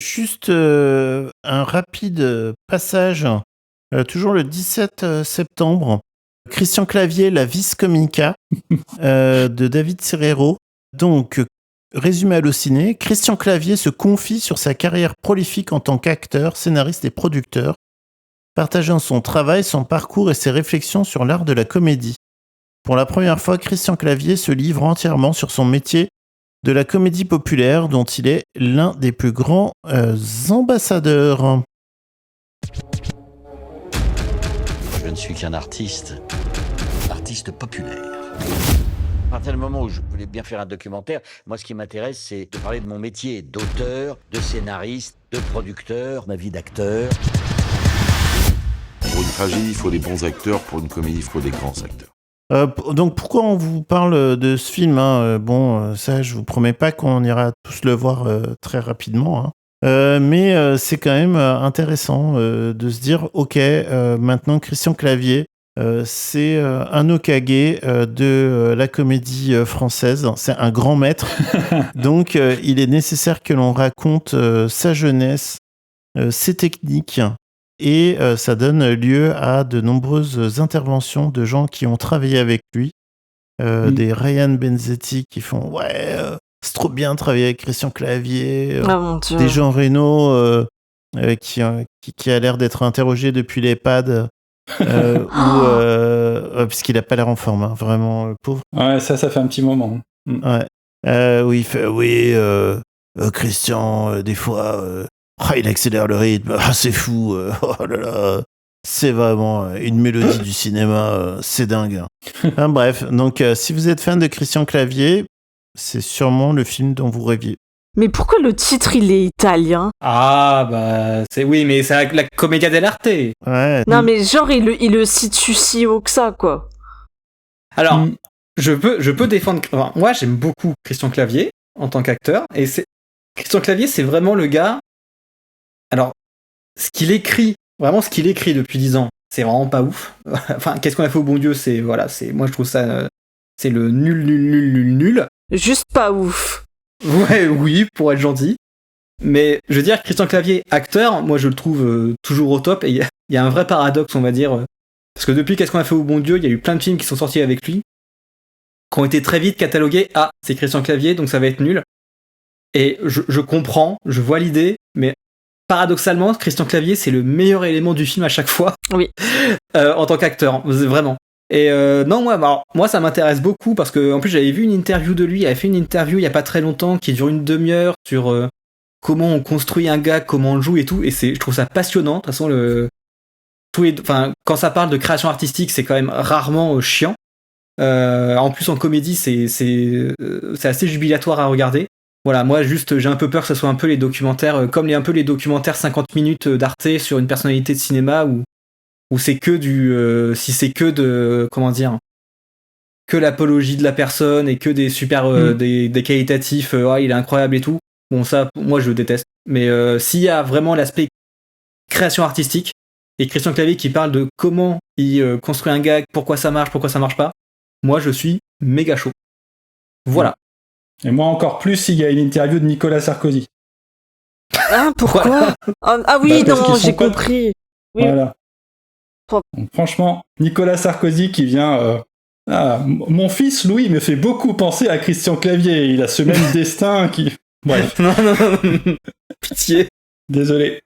Juste un rapide passage, toujours le 17 septembre. Christian Clavier, La vis comica de David Serrero. Donc, résumé halluciné, Christian Clavier se confie sur sa carrière prolifique en tant qu'acteur, scénariste et producteur, partageant son travail, son parcours et ses réflexions sur l'art de la comédie. Pour la première fois, Christian Clavier se livre entièrement sur son métier de la comédie populaire dont il est l'un des plus grands ambassadeurs. Je ne suis qu'un artiste populaire. À partir du moment où je voulais bien faire un documentaire, moi ce qui m'intéresse c'est de parler de mon métier d'auteur, de scénariste, de producteur, ma vie d'acteur. Pour une tragédie, il faut des bons acteurs, pour une comédie, il faut des grands acteurs. Donc pourquoi on vous parle de ce film hein ça je vous promets pas qu'on ira tous le voir très rapidement hein. Mais c'est quand même intéressant de se dire ok maintenant Christian Clavier c'est un Okage de la comédie française, c'est un grand maître donc il est nécessaire que l'on raconte sa jeunesse, ses techniques. Et ça donne lieu à de nombreuses interventions de gens qui ont travaillé avec lui. Des Ryan Benzetti qui font « Ouais, c'est trop bien de travailler avec Christian Clavier. » mon Dieu. Des Jean Reno qui a l'air d'être interrogé depuis l'EHPAD. Puisqu'il n'a pas l'air en forme, hein, vraiment, le pauvre. Ouais, ça fait un petit moment. Ouais. Où il fait « Oui, Christian, des fois... il accélère le rythme, c'est fou, oh là là, c'est vraiment une mélodie du cinéma, c'est dingue. » Bref, donc si vous êtes fan de Christian Clavier, c'est sûrement le film dont vous rêviez. Mais pourquoi le titre il est italien ? Ah bah oui, mais c'est la Commedia dell'arte. Ouais. Non mais genre il le situe si haut que ça quoi. Alors je peux défendre. Enfin, moi j'aime beaucoup Christian Clavier en tant qu'acteur et Christian Clavier c'est vraiment le gars. Alors, ce qu'il écrit depuis 10 ans, c'est vraiment pas ouf. Enfin, qu'est-ce qu'on a fait au bon Dieu ? Moi je trouve ça, c'est le nul. Juste pas ouf. Ouais, oui, pour être gentil. Mais je veux dire, Christian Clavier, acteur, moi je le trouve toujours au top. Et il y a un vrai paradoxe, on va dire. Parce que depuis qu'est-ce qu'on a fait au bon Dieu, il y a eu plein de films qui sont sortis avec lui, qui ont été très vite catalogués. Ah, c'est Christian Clavier, donc ça va être nul. Et je comprends, je vois l'idée, mais paradoxalement, Christian Clavier, c'est le meilleur élément du film à chaque fois. Oui. En tant qu'acteur, vraiment. Et non, moi, ça m'intéresse beaucoup parce que, en plus, j'avais vu une interview de lui. Il avait fait une interview il y a pas très longtemps qui dure une demi-heure sur comment on construit un gag, comment on le joue et tout. Et je trouve ça passionnant. De toute façon, quand ça parle de création artistique, c'est quand même rarement chiant. En plus, en comédie, c'est assez jubilatoire à regarder. Voilà, moi juste j'ai un peu peur que ce soit un peu les documentaires comme les documentaires 50 minutes d'Arte sur une personnalité de cinéma où c'est que si c'est que de comment dire que l'apologie de la personne et que des super des qualitatifs il est incroyable et tout. Bon ça moi je déteste. Mais s'il y a vraiment l'aspect création artistique et Christian Clavier qui parle de comment il construit un gag, pourquoi ça marche pas, moi je suis méga chaud. Voilà. Et moi encore plus s'il y a une interview de Nicolas Sarkozy. Ah, pourquoi ? Ah oui, non, j'ai compris. Oui. Voilà. Donc, franchement, Nicolas Sarkozy qui vient... mon fils Louis me fait beaucoup penser à Christian Clavier. Il a ce même destin qui... Bref. Non. Pitié. Désolé.